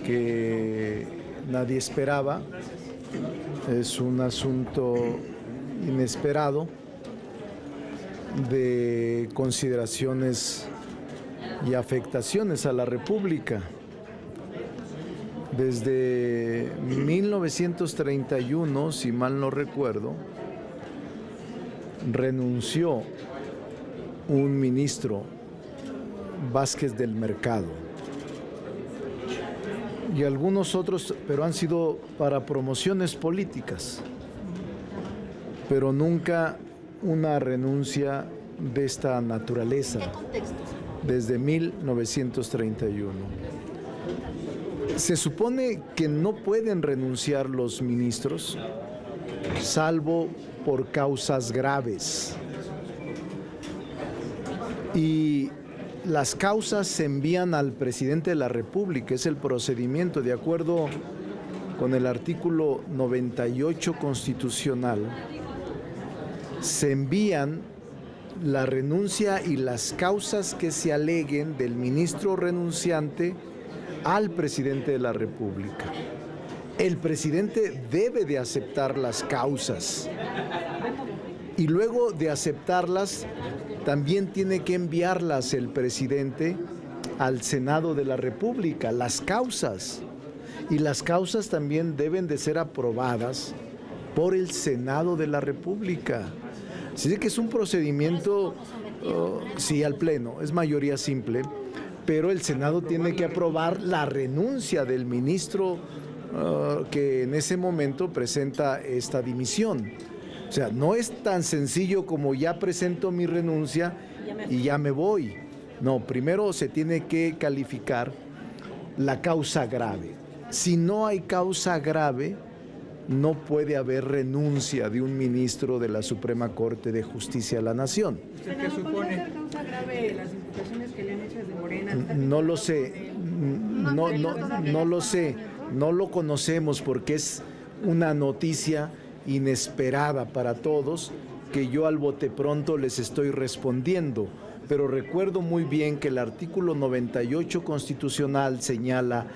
que nadie esperaba. Es un asunto inesperado de consideraciones y afectaciones a la República. Desde 1931, si mal no recuerdo, renunció un ministro, Vázquez del Mercado, y algunos otros, pero han sido para promociones políticas, pero nunca una renuncia de esta naturaleza. ¿Qué contexto? Desde 1931. Se supone que no pueden renunciar los ministros, salvo por causas graves. Y las causas se envían al presidente de la República, es el procedimiento de acuerdo con el artículo 98 constitucional. Se envían la renuncia y las causas que se aleguen del ministro renunciante al presidente de la República. El presidente debe de aceptar las causas y luego de aceptarlas también tiene que enviarlas el presidente al Senado de la República, las causas. Y las causas también deben de ser aprobadas por el Senado de la República. Así que es un procedimiento, sí, al Pleno, es mayoría simple, pero el Senado tiene que aprobar la renuncia del ministro que en ese momento presenta esta dimisión. O sea, no es tan sencillo como ya presento mi renuncia y ya me voy. No, primero se tiene que calificar la causa grave. Si no hay causa grave, no puede haber renuncia de un ministro de la Suprema Corte de Justicia de la Nación. ¿Qué supone? ¿Podría ser causa grave las imputaciones que le han hecho de Morena? No lo sé, no lo sé, no lo conocemos porque es una noticia inesperada para todos que yo al bote pronto les estoy respondiendo. Pero recuerdo muy bien que el artículo 98 constitucional señala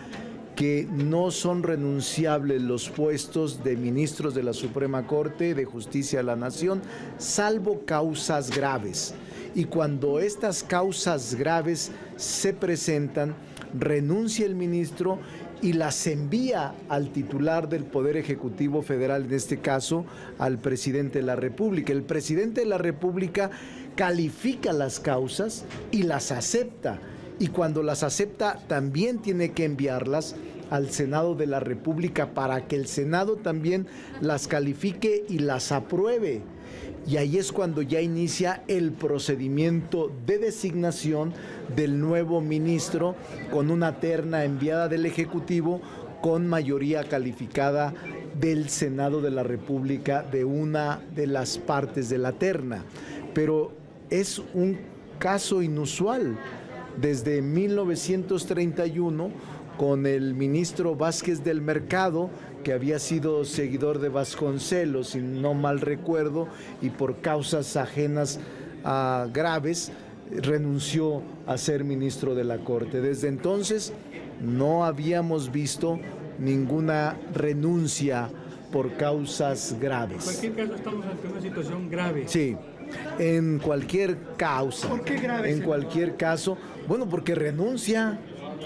que no son renunciables los puestos de ministros de la Suprema Corte de Justicia de la Nación, salvo causas graves. Y cuando estas causas graves se presentan, renuncia el ministro y las envía al titular del Poder Ejecutivo Federal, en este caso al presidente de la República. El presidente de la República califica las causas y las acepta. Y cuando las acepta, también tiene que enviarlas al Senado de la República para que el Senado también las califique y las apruebe. Y ahí es cuando ya inicia el procedimiento de designación del nuevo ministro con una terna enviada del Ejecutivo con mayoría calificada del Senado de la República de una de las partes de la terna. Pero es un caso inusual. Desde 1931, con el ministro Vázquez del Mercado, que había sido seguidor de Vasconcelos, si no mal recuerdo, y por causas ajenas graves, renunció a ser ministro de la Corte. Desde entonces no habíamos visto ninguna renuncia por causas graves. En cualquier caso estamos ante una situación grave. Sí. En cualquier causa. ¿Por qué grave? En cualquier caso, bueno, porque renuncia.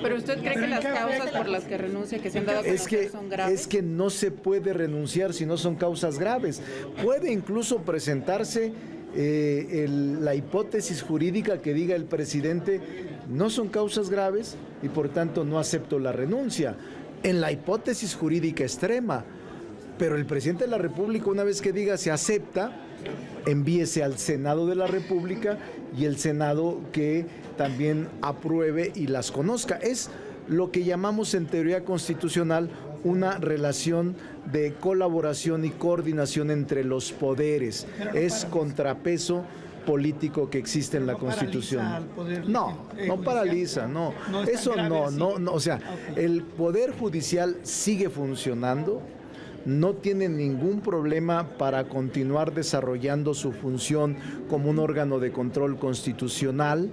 ¿Pero usted cree que las causas por las que renuncia, que se han dado a conocer, son graves? Es que no se puede renunciar si no son causas graves. Puede incluso presentarse la hipótesis jurídica que diga el presidente, no son causas graves y por tanto no acepto la renuncia. En la hipótesis jurídica extrema. Pero el presidente de la República, una vez que diga se acepta, envíese al Senado de la República y el Senado que también apruebe y las conozca. Es lo que llamamos en teoría constitucional una relación de colaboración y coordinación entre los poderes. Es contrapeso político que existe en la Constitución. No paraliza, no. Eso no, o sea, el Poder Judicial sigue funcionando. No tiene ningún problema para continuar desarrollando su función como un órgano de control constitucional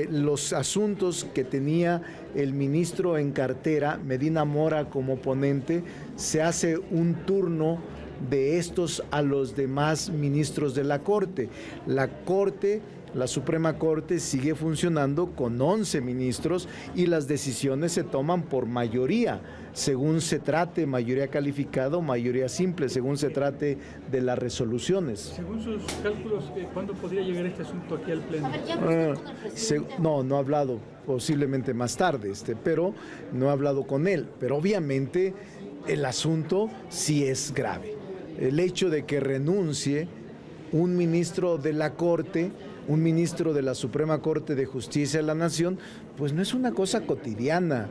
los asuntos que tenía el ministro en cartera, Medina Mora como ponente, se hace un turno de estos a los demás ministros de la Corte. La Suprema Corte sigue funcionando con 11 ministros y las decisiones se toman por mayoría, según se trate, mayoría calificada o mayoría simple, según se trate de las resoluciones. Según sus cálculos, ¿cuándo podría llegar este asunto aquí al Pleno? No he hablado, posiblemente más tarde, pero no he hablado con él. Pero obviamente el asunto sí es grave. El hecho de que renuncie un ministro de la Corte, un ministro de la Suprema Corte de Justicia de la Nación, pues no es una cosa cotidiana.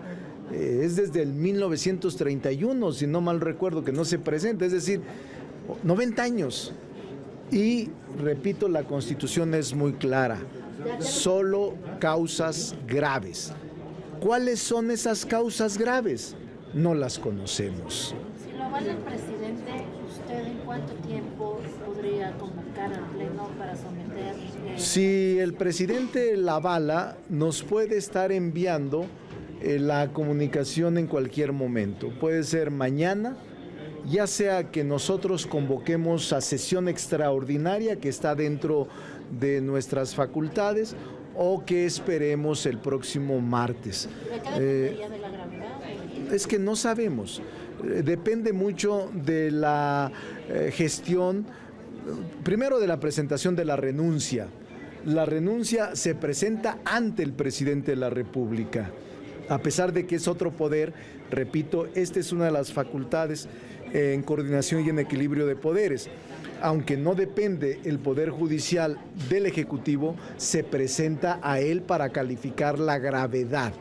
Es desde el 1931, si no mal recuerdo, que no se presenta, es decir, 90 años. Y, repito, la Constitución es muy clara, solo causas graves. ¿Cuáles son esas causas graves? No las conocemos. Si lo avala el presidente, ¿usted en cuánto tiempo podría convocar al Pleno para someter? Si el presidente la avala, nos puede estar enviando la comunicación en cualquier momento. Puede ser mañana, ya sea que nosotros convoquemos a sesión extraordinaria que está dentro de nuestras facultades, o que esperemos el próximo martes. ¿De qué dependería de la gravedad? Es que no sabemos. Depende mucho de la gestión, primero de la presentación de la renuncia. La renuncia se presenta ante el presidente de la República. A pesar de que es otro poder, repito, esta es una de las facultades en coordinación y en equilibrio de poderes. Aunque no depende el Poder Judicial del Ejecutivo, se presenta a él para calificar la gravedad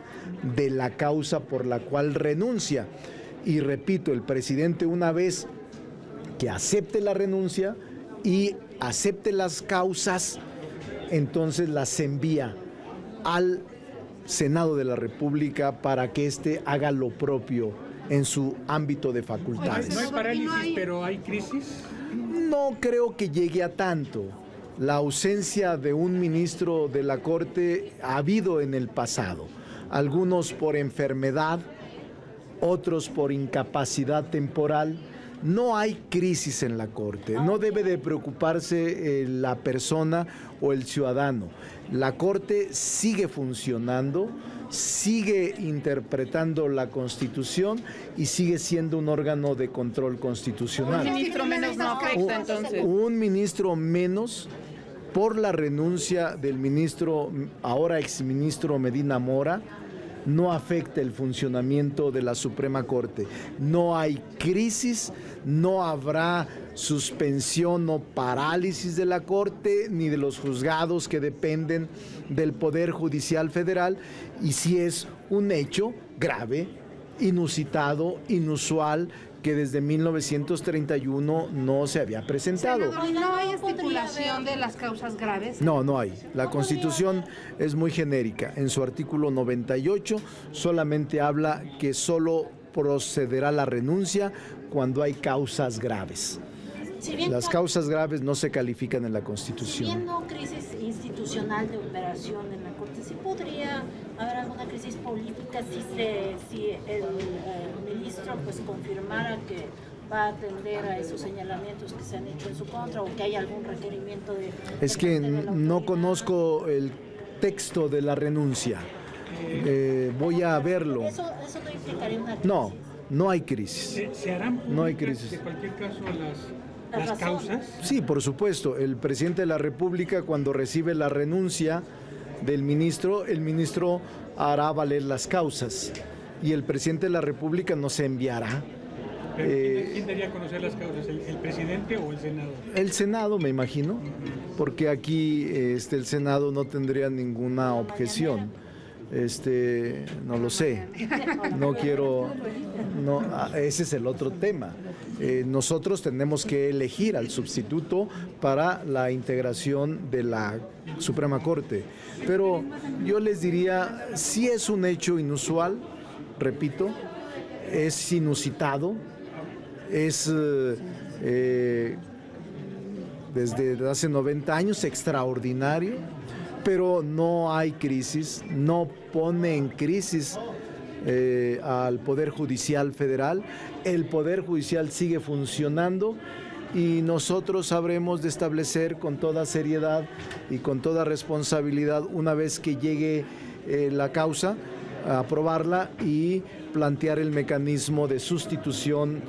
de la causa por la cual renuncia. Y repito, el presidente, una vez que acepte la renuncia y acepte las causas, entonces las envía al Senado de la República para que éste haga lo propio en su ámbito de facultades. No hay parálisis, pero hay crisis. No creo que llegue a tanto. La ausencia de un ministro de la Corte ha habido en el pasado. Algunos por enfermedad, otros por incapacidad temporal. No hay crisis en la Corte, no debe de preocuparse la persona o el ciudadano. La Corte sigue funcionando, sigue interpretando la Constitución y sigue siendo un órgano de control constitucional. Un ministro menos no afecta, entonces. Un ministro menos por la renuncia del ministro, ahora exministro Medina Mora, no afecta el funcionamiento de la Suprema Corte. No hay crisis, no habrá suspensión o parálisis de la Corte ni de los juzgados que dependen del Poder Judicial Federal, y sí es un hecho grave, inusitado, inusual, que desde 1931 no se había presentado. Senador, ¿no hay estipulación de las causas graves? No, no hay. La Constitución es muy genérica. En su artículo 98 solamente habla que solo procederá la renuncia cuando hay causas graves. Las causas graves no se califican en la Constitución. Siendo crisis institucional de operación en la Corte, ¿sí podría haber alguna crisis política si el ministro pues confirmara que va a atender a esos señalamientos que se han hecho en su contra, o que hay algún requerimiento de... Es que no conozco el texto de la renuncia. Voy a verlo. ¿Eso no implicaría una crisis? No, no hay crisis. ¿Se harán públicas, No hay crisis. de cualquier caso, las causas? Sí, por supuesto. El presidente de la República, cuando recibe la renuncia del ministro, el ministro hará valer las causas y el presidente de la República no se enviará. ¿Pero quién daría a conocer las causas? ¿El presidente o el Senado? El Senado, me imagino, porque aquí el Senado no tendría ninguna objeción. No lo sé, no quiero, no, ese es el otro tema. Nosotros tenemos que elegir al sustituto para la integración de la Suprema Corte, pero yo les diría, sí es un hecho inusual, repito, es inusitado, es desde hace 90 años extraordinario. pero no hay crisis, no pone en crisis al Poder Judicial Federal. El Poder Judicial sigue funcionando y nosotros habremos de establecer con toda seriedad y con toda responsabilidad, una vez que llegue la causa, a aprobarla y plantear el mecanismo de sustitución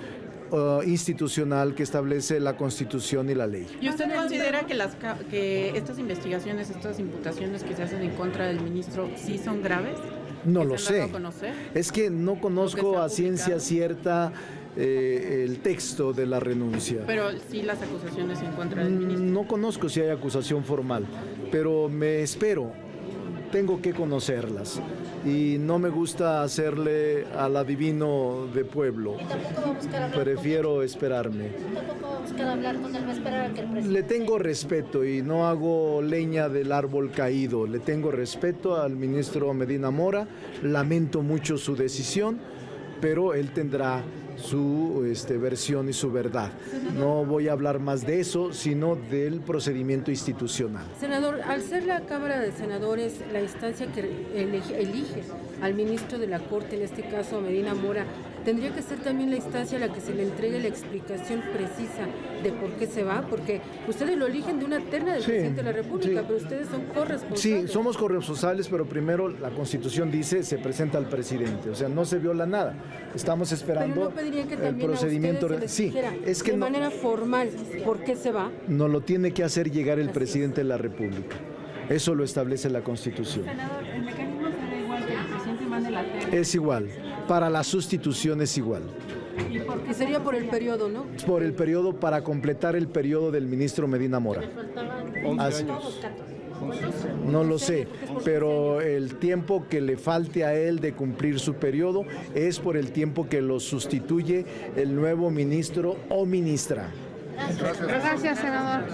institucional que establece la Constitución y la ley. ¿Y usted considera que estas investigaciones, estas imputaciones que se hacen en contra del ministro sí son graves? No lo sé. ¿Conocer? Es que no conozco a ciencia cierta el texto de la renuncia. Pero sí las acusaciones en contra del ministro. No conozco si hay acusación formal, pero me espero. Tengo que conocerlas y no me gusta hacerle al adivino de pueblo. Y tampoco va a buscar hablar Prefiero esperarme. tampoco va a buscar hablar con él, va a esperar a que el presidente... Le tengo respeto y no hago leña del árbol caído. Le tengo respeto al ministro Medina Mora. Lamento mucho su decisión, pero él tendrá su versión y su verdad. No voy a hablar más de eso, sino del procedimiento institucional. Senador, al ser la Cámara de Senadores la instancia que elige al ministro de la Corte, en este caso a Medina Mora, ¿tendría que ser también la instancia a la que se le entregue la explicación precisa de por qué se va? Porque ustedes lo eligen de una terna del presidente de la República, pero ustedes son corresponsables. Sí, somos corresponsables, pero primero la Constitución dice se presenta al presidente, o sea, no se viola nada. Estamos esperando pero no pedirían que el también procedimiento. A ustedes se les dijera, es que de manera formal por qué se va. No lo tiene que hacer llegar el presidente de la República. Eso lo establece la Constitución. Senador, el mecanismo será igual que el presidente mande la terna. Es igual. Para la sustitución es igual. Y porque sería por el periodo, ¿no? Por el periodo, para completar el periodo del ministro Medina Mora. Le faltaban 11 años. No lo sé, pero el tiempo que le falte a él de cumplir su periodo es por el tiempo que lo sustituye el nuevo ministro o ministra. Gracias, senador.